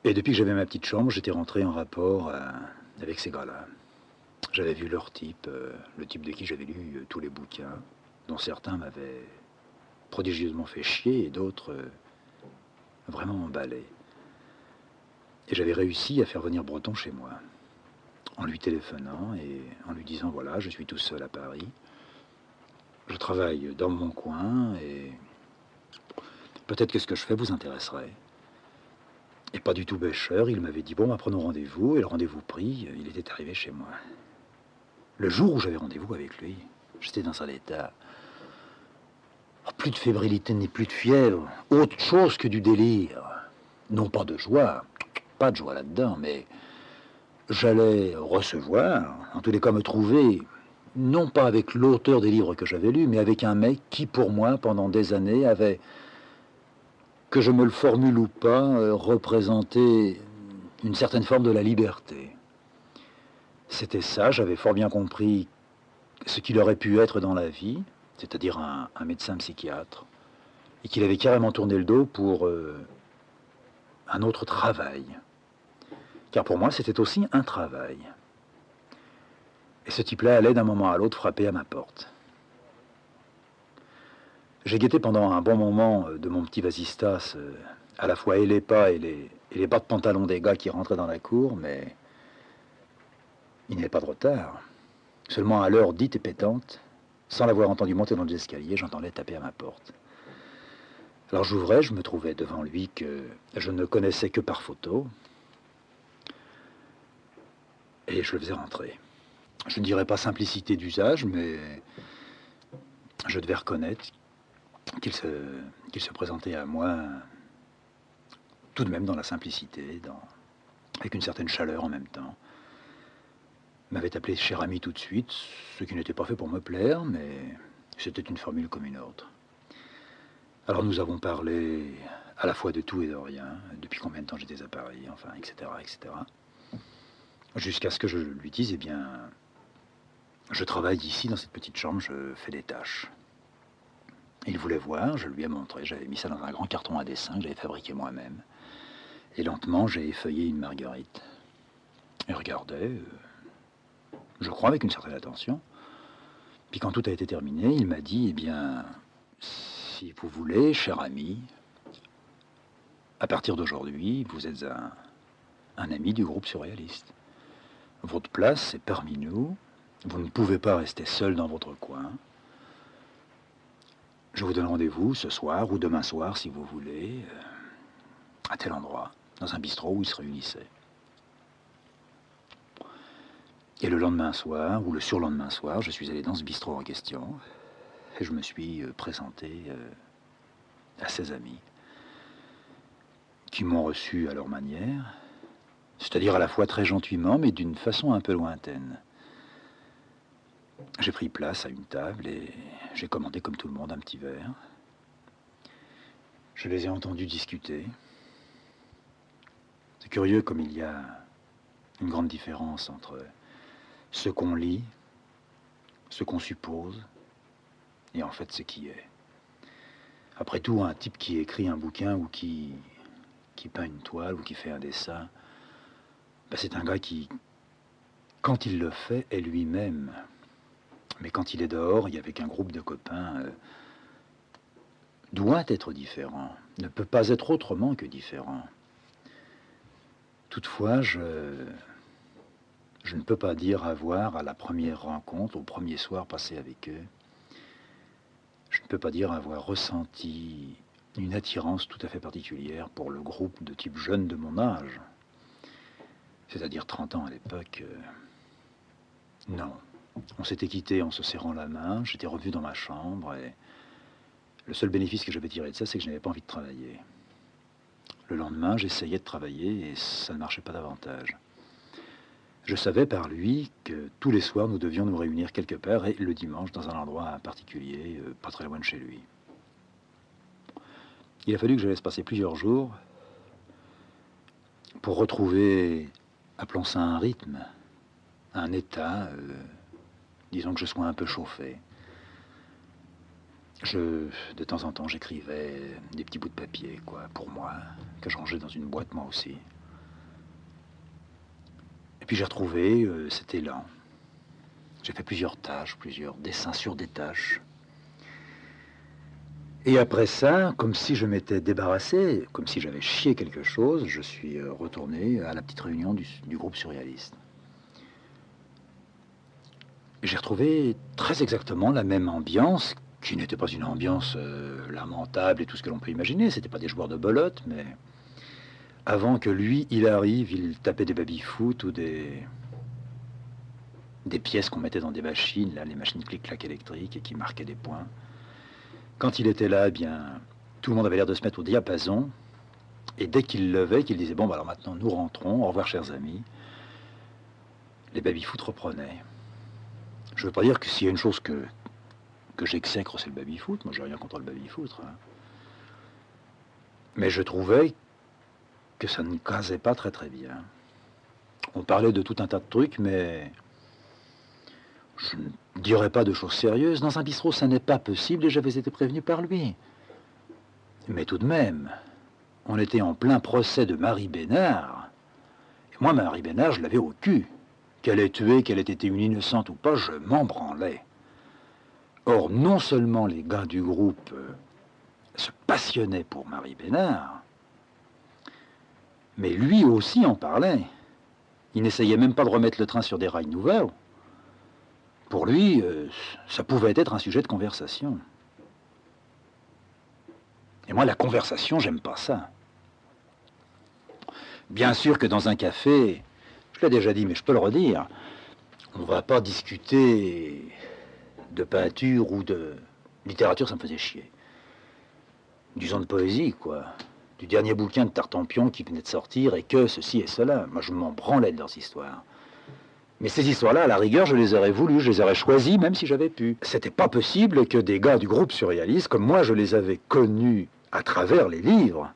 Et depuis que j'avais ma petite chambre, j'étais rentré en rapport avec ces gars-là. J'avais vu leur type, le type de qui j'avais lu tous les bouquins, dont certains m'avaient prodigieusement fait chier et d'autres vraiment emballés. Et j'avais réussi à faire venir Breton chez moi, en lui téléphonant et en lui disant, voilà, je suis tout seul à Paris, je travaille dans mon coin et peut-être que ce que je fais vous intéresserait. Et pas du tout bêcheur, il m'avait dit, bon, prenons rendez-vous, et le rendez-vous pris, il était arrivé chez moi. Le jour où j'avais rendez-vous avec lui, j'étais dans un état, plus de fébrilité ni plus de fièvre, autre chose que du délire. Non pas de joie là-dedans, mais j'allais recevoir, en tous les cas me trouver, non pas avec l'auteur des livres que j'avais lus, mais avec un mec qui, pour moi, pendant des années, avait, que je me le formule ou pas, représenté une certaine forme de la liberté. C'était ça, j'avais fort bien compris ce qu'il aurait pu être dans la vie, c'est-à-dire un médecin psychiatre, et qu'il avait carrément tourné le dos pour un autre travail. Car pour moi, c'était aussi un travail. Et ce type-là allait d'un moment à l'autre frapper à ma porte. J'ai guetté pendant un bon moment de mon petit vasistas à la fois et les pas et les bas de pantalon des gars qui rentraient dans la cour, mais il n'y avait pas de retard. Seulement à l'heure dite et pétante, sans l'avoir entendu monter dans les escaliers, j'entendais taper à ma porte. Alors j'ouvrais, je me trouvais devant lui que je ne connaissais que par photo, et je le faisais rentrer. je ne dirais pas simplicité d'usage, mais je devais reconnaître qu'il se présentait à moi tout de même dans la simplicité, avec une certaine chaleur en même temps. Il m'avait appelé cher ami tout de suite, ce qui n'était pas fait pour me plaire, mais c'était une formule comme une autre. Alors nous avons parlé à la fois de tout et de rien, depuis combien de temps j'étais à Paris, enfin, etc., etc. Jusqu'à ce que je lui dise, eh bien, je travaille ici dans cette petite chambre, je fais des tâches. Il voulait voir, je lui ai montré, j'avais mis ça dans un grand carton à dessin que j'avais fabriqué moi-même. Et lentement, j'ai effeuillé une marguerite. Il regardait, je crois avec une certaine attention. Puis quand tout a été terminé, il m'a dit, eh bien, si vous voulez, cher ami, à partir d'aujourd'hui, vous êtes un ami du groupe surréaliste. Votre place est parmi nous. Vous ne pouvez pas rester seul dans votre coin. Je vous donne rendez-vous ce soir ou demain soir, si vous voulez, à tel endroit, dans un bistrot où ils se réunissaient. Et le lendemain soir, ou le surlendemain soir, je suis allé dans ce bistrot en question, et je me suis présenté à ses amis, qui m'ont reçu à leur manière, c'est-à-dire à la fois très gentiment, mais d'une façon un peu lointaine. J'ai pris place à une table et j'ai commandé comme tout le monde un petit verre. Je les ai entendus discuter. C'est curieux comme il y a une grande différence entre ce qu'on lit, ce qu'on suppose, et en fait ce qui est. Après tout, un type qui écrit un bouquin ou qui peint une toile ou qui fait un dessin, ben c'est un gars qui, quand il le fait, est lui-même. Mais quand il est dehors, et avec un groupe de copains, doit être différent, ne peut pas être autrement que différent. Toutefois, je ne peux pas dire avoir, à la première rencontre, au premier soir passé avec eux, je ne peux pas dire avoir ressenti une attirance tout à fait particulière pour le groupe de type jeune de mon âge, c'est-à-dire 30 ans à l'époque. Non. On s'était quitté en se serrant la main, j'étais revenu dans ma chambre et le seul bénéfice que j'avais tiré de ça, c'est que je n'avais pas envie de travailler. Le lendemain, j'essayais de travailler et ça ne marchait pas davantage. Je savais par lui que tous les soirs, nous devions nous réunir quelque part et le dimanche, dans un endroit particulier, pas très loin de chez lui. Il a fallu que je laisse passer plusieurs jours pour retrouver, appelons ça un rythme, un état, disons que je sois un peu chauffé. De temps en temps, j'écrivais des petits bouts de papier, quoi, pour moi, que je rangeais dans une boîte, moi aussi. Et puis j'ai retrouvé cet élan. J'ai fait plusieurs tâches, plusieurs dessins sur des tâches. Et après ça, comme si je m'étais débarrassé, comme si j'avais chié quelque chose, je suis retourné à la petite réunion du groupe surréaliste. J'ai retrouvé très exactement la même ambiance, qui n'était pas une ambiance lamentable et tout ce que l'on peut imaginer. C'était pas des joueurs de belote, mais avant que lui, il arrive, il tapait des baby-foot ou des pièces qu'on mettait dans des machines, là, les machines clic-clac électriques et qui marquaient des points. Quand il était là, eh bien, tout le monde avait l'air de se mettre au diapason. Et dès qu'il levait, qu'il disait, bon, bah alors maintenant, nous rentrons, au revoir, chers amis, les baby-foot reprenaient. Je veux pas dire que s'il y a une chose que j'exècre, c'est le baby-foot. Moi, j'ai rien contre le baby-foot. Hein. Mais je trouvais que ça ne casait pas très très bien. On parlait de tout un tas de trucs, mais je ne dirais pas de choses sérieuses. Dans un bistrot, ça n'est pas possible et j'avais été prévenu par lui. Mais tout de même, on était en plein procès de Marie Bénard. Et moi, Marie Bénard, je l'avais au cul. Qu'elle ait tué, qu'elle ait été une innocente ou pas, je m'en branlais. Or, non seulement les gars du groupe se passionnaient pour Marie Bénard, mais lui aussi en parlait. Il n'essayait même pas de remettre le train sur des rails nouveaux. Pour lui, ça pouvait être un sujet de conversation. Et moi, la conversation, j'aime pas ça. Bien sûr que dans un café, je l'ai déjà dit, mais je peux le redire, On va pas discuter de peinture ou de littérature, ça me faisait chier. Disons de poésie, quoi. Du dernier bouquin de Tartampion qui venait de sortir, et que ceci et cela. Moi, je m'en branlais de leurs histoires. Mais ces histoires-là, à la rigueur, je les aurais voulues, je les aurais choisies, même si j'avais pu. C'était pas possible que des gars du groupe surréaliste, comme moi je les avais connus à travers les livres,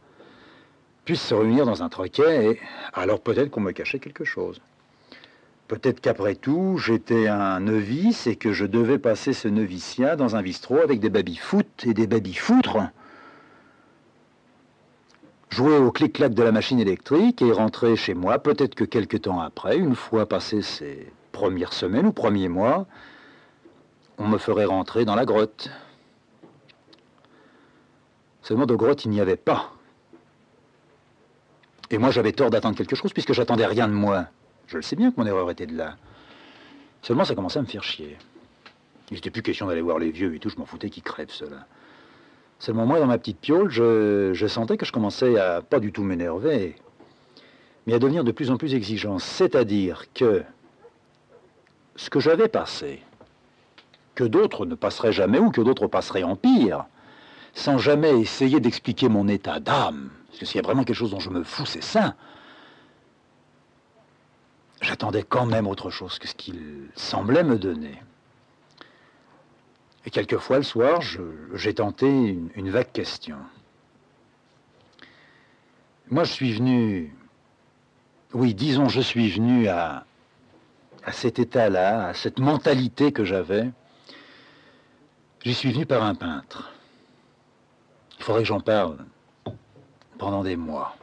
puissent se réunir dans un troquet, et alors peut-être qu'on me cachait quelque chose. Peut-être qu'après tout, j'étais un novice et que je devais passer ce noviciat dans un bistrot avec des baby-foot et des baby-foutres, jouer au clic-clac de la machine électrique et rentrer chez moi, peut-être que quelque temps après, une fois passé ces premières semaines ou premiers mois, on me ferait rentrer dans la grotte. Seulement de grotte, il n'y avait pas. Et moi, j'avais tort d'attendre quelque chose, puisque j'attendais rien de moi. Je le sais bien que mon erreur était de là. Seulement, ça commençait à me faire chier. Il n'était plus question d'aller voir les vieux et tout, je m'en foutais qu'ils crèvent, ceux-là. Seulement moi, dans ma petite piole, je sentais que je commençais à pas du tout m'énerver, mais à devenir de plus en plus exigeant. C'est-à-dire que ce que j'avais passé, que d'autres ne passeraient jamais ou que d'autres passeraient en pire, sans jamais essayer d'expliquer mon état d'âme, parce que s'il y a vraiment quelque chose dont je me fous, c'est ça. J'attendais quand même autre chose que ce qu'il semblait me donner. Et quelquefois, le soir, j'ai tenté une vague question. Moi, je suis venu... Oui, disons, je suis venu à cet état-là, à cette mentalité que j'avais. J'y suis venu par un peintre. Il faudrait que j'en parle pendant des mois.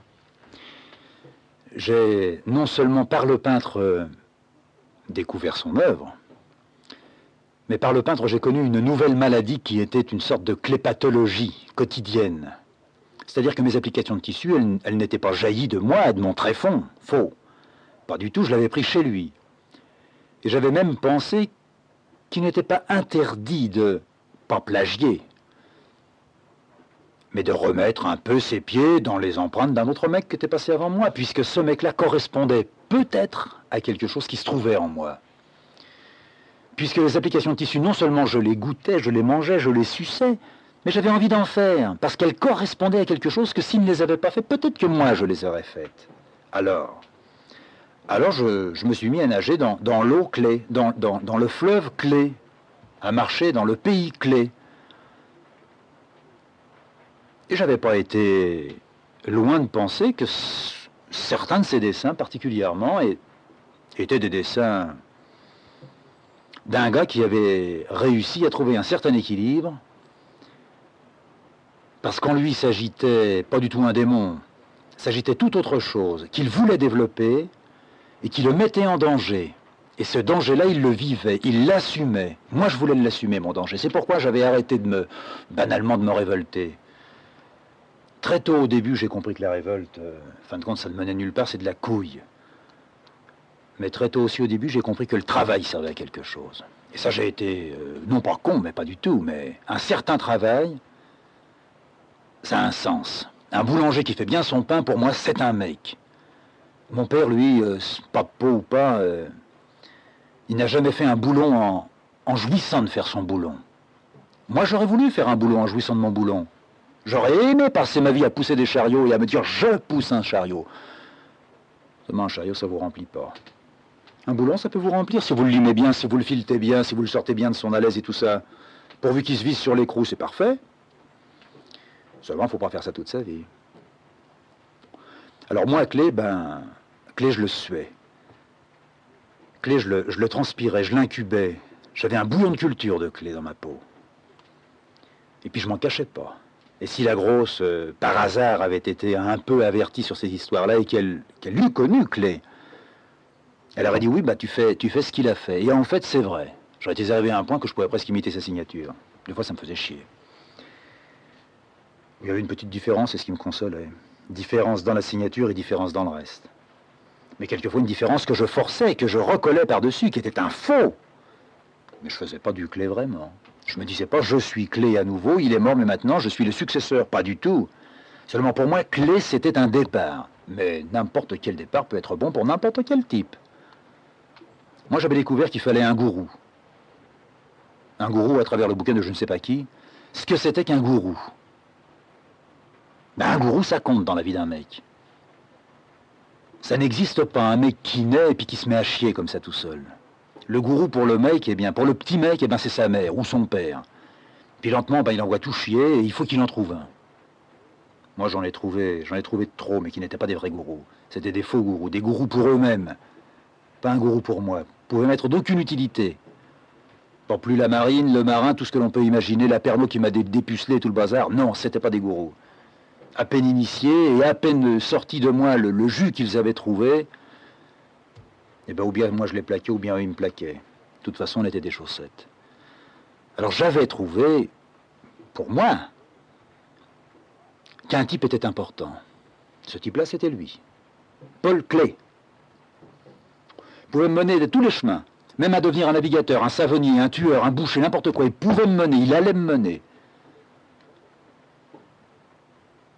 J'ai non seulement par le peintre découvert son œuvre, mais par le peintre j'ai connu une nouvelle maladie qui était une sorte de clépathologie quotidienne. C'est-à-dire que mes applications de tissu, elles n'étaient pas jaillies de moi, de mon tréfonds. Faux. Pas du tout, je l'avais pris chez lui. Et j'avais même pensé qu'il n'était pas interdit de, pas plagier, mais de remettre un peu ses pieds dans les empreintes d'un autre mec qui était passé avant moi, puisque ce mec-là correspondait peut-être à quelque chose qui se trouvait en moi. Puisque les applications de tissu, non seulement je les goûtais, je les mangeais, je les suçais, mais j'avais envie d'en faire, parce qu'elles correspondaient à quelque chose que s'ils ne les avaient pas fait, peut-être que moi je les aurais faites. Alors je me suis mis à nager dans l'eau clé, dans le fleuve clé, à marcher dans le pays clé. Et j'avais pas été loin de penser que certains de ces dessins particulièrement étaient des dessins d'un gars qui avait réussi à trouver un certain équilibre, parce qu'en lui s'agitait pas du tout un démon, s'agitait tout autre chose, qu'il voulait développer et qui le mettait en danger. Et ce danger-là, il le vivait, il l'assumait. Moi, je voulais l'assumer, mon danger. C'est pourquoi j'avais arrêté banalement de me révolter. Très tôt au début, j'ai compris que la révolte, fin de compte, ça ne menait nulle part, c'est de la couille. Mais très tôt aussi au début, j'ai compris que le travail servait à quelque chose. Et ça, j'ai été, non pas con, mais pas du tout, mais un certain travail, ça a un sens. Un boulanger qui fait bien son pain, pour moi, c'est un mec. Mon père, lui, pas de peau ou pas, il n'a jamais fait un boulon en jouissant de faire son boulon. Moi, j'aurais voulu faire un boulon en jouissant de mon boulon. J'aurais aimé passer ma vie à pousser des chariots et à me dire « je pousse un chariot ». Seulement un chariot, ça vous remplit pas. Un boulon, ça peut vous remplir si vous le limez bien, si vous le filetez bien, si vous le sortez bien de son alaise et tout ça. Pourvu qu'il se visse sur l'écrou, c'est parfait. Seulement, il ne faut pas faire ça toute sa vie. Alors moi, Clé, je le suais. Clé, je le transpirais, je l'incubais. J'avais un bouillon de culture de Clé dans ma peau. Et puis je m'en cachais pas. Et si la grosse, par hasard, avait été un peu avertie sur ces histoires-là et qu'elle l'eût connu, Clé, elle aurait dit oui, tu fais ce qu'il a fait. Et en fait, c'est vrai. J'aurais été arrivé à un point que je pouvais presque imiter sa signature. Des fois, ça me faisait chier. Il y avait une petite différence, et ce qui me consolait. Différence dans la signature et différence dans le reste. Mais quelquefois, une différence que je forçais, que je recollais par-dessus, qui était un faux. Mais je faisais pas du Clé vraiment. Je me disais pas, je suis Clé à nouveau, il est mort, mais maintenant, je suis le successeur. Pas du tout. Seulement pour moi, Clé, c'était un départ. Mais n'importe quel départ peut être bon pour n'importe quel type. Moi, j'avais découvert qu'il fallait un gourou. Un gourou à travers le bouquin de je ne sais pas qui. Ce que c'était qu'un gourou. Ben, un gourou, ça compte dans la vie d'un mec. Ça n'existe pas un mec qui naît et puis qui se met à chier comme ça tout seul. Le gourou pour le mec, eh bien, pour le petit mec, eh bien, c'est sa mère ou son père. Puis lentement, ben, il envoie tout chier et il faut qu'il en trouve un. Moi, j'en ai trouvé de trop, mais qui n'étaient pas des vrais gourous. C'était des faux gourous, des gourous pour eux-mêmes. Pas un gourou pour moi. Pouvait m'être d'aucune utilité. Pas plus la marine, le marin, tout ce que l'on peut imaginer, la Pernod qui m'a dépucelé tout le bazar. Non, c'était pas des gourous. À peine initiés et à peine sorti de moi le jus qu'ils avaient trouvé, eh ben, ou bien moi je les plaquais, ou bien eux ils me plaquaient. De toute façon, on était des chaussettes. Alors j'avais trouvé, pour moi, qu'un type était important. Ce type-là, c'était lui. Paul Klee. Il pouvait me mener de tous les chemins, même à devenir un navigateur, un savonnier, un tueur, un boucher, n'importe quoi. Il pouvait me mener, il allait me mener.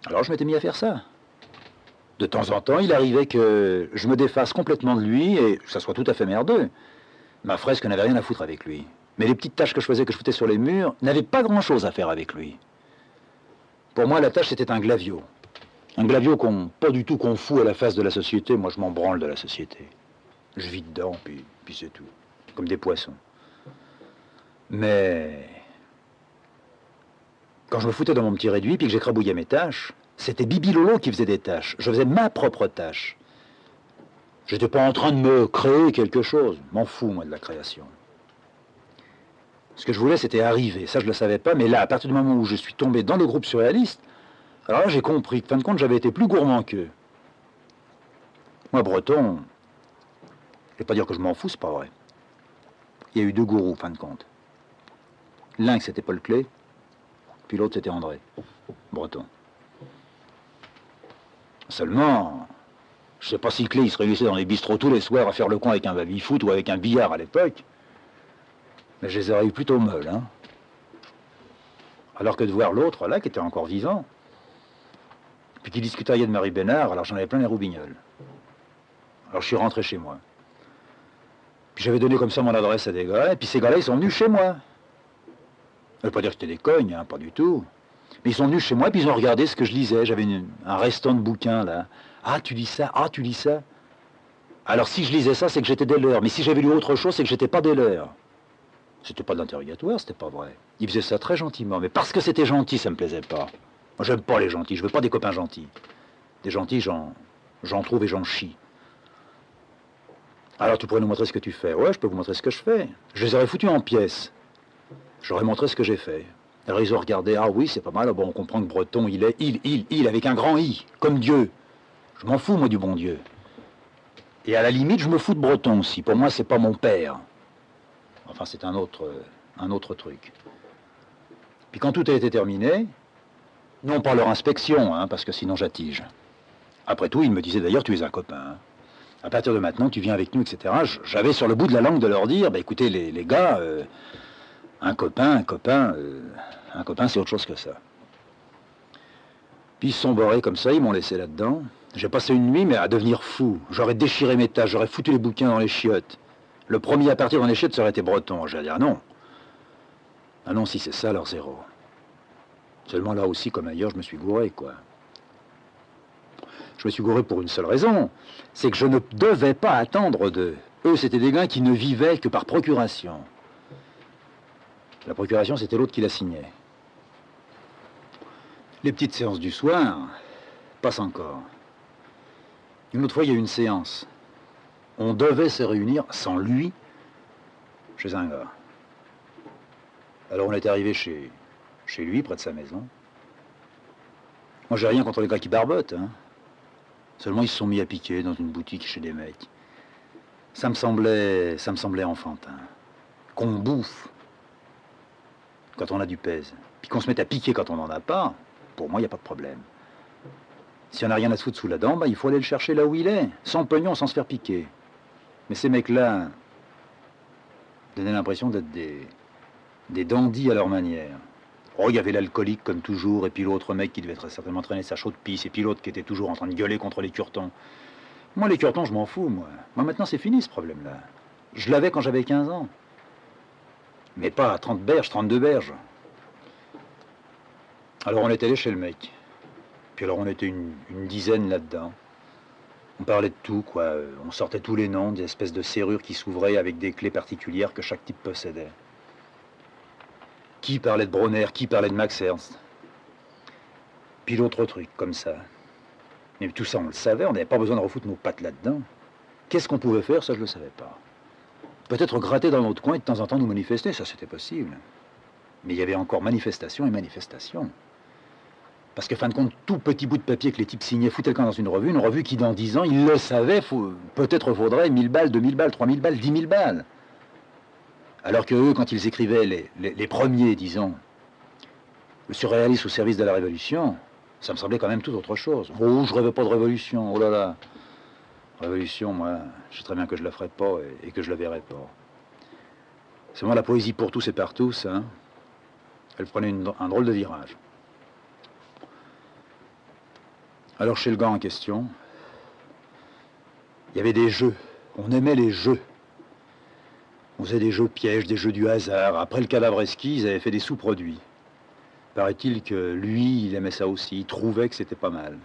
Alors je m'étais mis à faire ça. De temps en temps, il arrivait que je me défasse complètement de lui et que ça soit tout à fait merdeux. Ma fresque n'avait rien à foutre avec lui. Mais les petites tâches que je faisais, que je foutais sur les murs, n'avaient pas grand-chose à faire avec lui. Pour moi, la tâche, c'était un glavio. Un glavio pas du tout qu'on fout à la face de la société. Moi, je m'en branle de la société. Je vis dedans, puis c'est tout. Comme des poissons. Mais quand je me foutais dans mon petit réduit, puis que j'écrabouillais mes tâches, c'était Bibi Lolo qui faisait des tâches. Je faisais ma propre tâche. J'étais pas en train de me créer quelque chose. M'en fous, moi, de la création. Ce que je voulais, c'était arriver. Ça, je le savais pas. Mais là, à partir du moment où je suis tombé dans le groupe surréaliste, alors là, j'ai compris que, fin de compte, j'avais été plus gourmand qu'eux. Moi, breton, je vais pas dire que je m'en fous, c'est pas vrai. Il y a eu deux gourous, fin de compte. L'un, c'était Paul Klee, puis l'autre, c'était André, breton. Seulement, je sais pas si Klee, il se réunissait dans les bistrots tous les soirs à faire le coin avec un baby-foot ou avec un billard à l'époque. Mais je les aurais eu plutôt molles, hein. Alors que de voir l'autre, là, qui était encore vivant, puis qui discutait de Marie Bénard, alors j'en avais plein les roubignoles. Alors je suis rentré chez moi. Puis j'avais donné comme ça mon adresse à des gars, et puis ces gars-là, ils sont venus chez moi. Je ne veux pas dire que c'était des cognes, hein, pas du tout. Mais ils sont venus chez moi, puis ils ont regardé ce que je lisais. J'avais un restant de bouquins, là. Ah, tu lis ça? Ah, tu lis ça? Alors si je lisais ça, c'est que j'étais des leurs. Mais si j'avais lu autre chose, c'est que j'étais pas des leurs. C'était pas de l'interrogatoire, c'était pas vrai. Ils faisaient ça très gentiment, mais parce que c'était gentil, ça me plaisait pas. Moi, j'aime pas les gentils, je veux pas des copains gentils. Des gentils, j'en trouve et j'en chie. Alors tu pourrais nous montrer ce que tu fais. Ouais, je peux vous montrer ce que je fais. Je les aurais foutus en pièces. J'aurais montré ce que j'ai fait. Alors ils ont regardé, ah oui, c'est pas mal, bon, on comprend que breton, il est il, avec un grand I, comme Dieu. Je m'en fous, moi, du bon Dieu. Et à la limite, je me fous de breton aussi. Pour moi, c'est pas mon père. Enfin, c'est un autre truc. Puis quand tout a été terminé, non pas leur inspection, hein, parce que sinon j'attige. Après tout, ils me disaient d'ailleurs, tu es un copain. Hein. À partir de maintenant, tu viens avec nous, etc. J'avais sur le bout de la langue de leur dire, bah, écoutez, les gars, un copain, c'est autre chose que ça. Puis ils se sont barrés comme ça, ils m'ont laissé là-dedans. J'ai passé une nuit, mais à devenir fou. J'aurais déchiré mes tâches, j'aurais foutu les bouquins dans les chiottes. Le premier à partir dans les chiottes, ça aurait été breton. J'allais dire non. Ah non, si c'est ça, alors zéro. Seulement là aussi, comme ailleurs, je me suis gouré, quoi. Je me suis gouré pour une seule raison, c'est que je ne devais pas attendre d'eux. Eux, c'était des gars qui ne vivaient que par procuration. La procuration, c'était l'autre qui la signait. Les petites séances du soir passent encore. Une autre fois, il y a eu une séance. On devait se réunir sans lui chez un gars. Alors on est arrivé chez lui, près de sa maison. Moi, j'ai rien contre les gars qui barbotent, hein. Seulement, ils se sont mis à piquer dans une boutique chez des mecs. Ça me semblait enfantin. Qu'on bouffe quand on a du pèse, puis qu'on se mette à piquer quand on n'en a pas, pour moi, il n'y a pas de problème. Si on n'a rien à se foutre sous la dent, bah, il faut aller le chercher là où il est, sans pognon, sans se faire piquer. Mais ces mecs-là donnaient l'impression d'être des dandys à leur manière. Oh, il y avait l'alcoolique comme toujours, et puis l'autre mec qui devait certainement traîner sa chaude pisse, et puis l'autre qui était toujours en train de gueuler contre les curtons. Moi, les curtons, je m'en fous, moi. Moi, maintenant, c'est fini, ce problème-là. Je l'avais quand j'avais 15 ans. Mais pas à 30 berges, 32 berges. Alors on est allé chez le mec. Puis alors on était une dizaine là-dedans. On parlait de tout, quoi. On sortait tous les noms, des espèces de serrures qui s'ouvraient avec des clés particulières que chaque type possédait. Qui parlait de Bronner, qui parlait de Max Ernst. Puis d'autres trucs, comme ça. Mais tout ça, on le savait, on n'avait pas besoin de refoutre nos pattes là-dedans. Qu'est-ce qu'on pouvait faire, ça, je ne le savais pas. Peut-être gratter dans notre coin et de temps en temps nous manifester, ça, c'était possible. Mais il y avait encore manifestation et manifestation. Parce que, fin de compte, tout petit bout de papier que les types signaient foutait le camp dans une revue qui, dans 10 ans, ils le savaient, peut-être vaudrait 1000 balles, 2000 balles, 3000 balles, 10 000 balles. Alors que eux, quand ils écrivaient les premiers, disons, le surréaliste au service de la Révolution, ça me semblait quand même tout autre chose. Oh, je rêvais pas de révolution, oh là là. Révolution, moi, je sais très bien que je la ferai pas et que je la verrai pas. C'est moi la poésie pour tous et par tous, hein. Elle prenait un drôle de virage. Alors chez le gars en question, il y avait des jeux. On aimait les jeux. On faisait des jeux pièges, des jeux du hasard. Après le cadavre esquis, ils avaient fait des sous-produits. Paraît-il que lui, il aimait ça aussi. Il trouvait que c'était pas mal.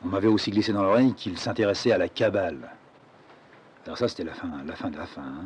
On m'avait aussi glissé dans l'oreille qu'il s'intéressait à la cabale. Alors ça, c'était la fin de la fin, hein.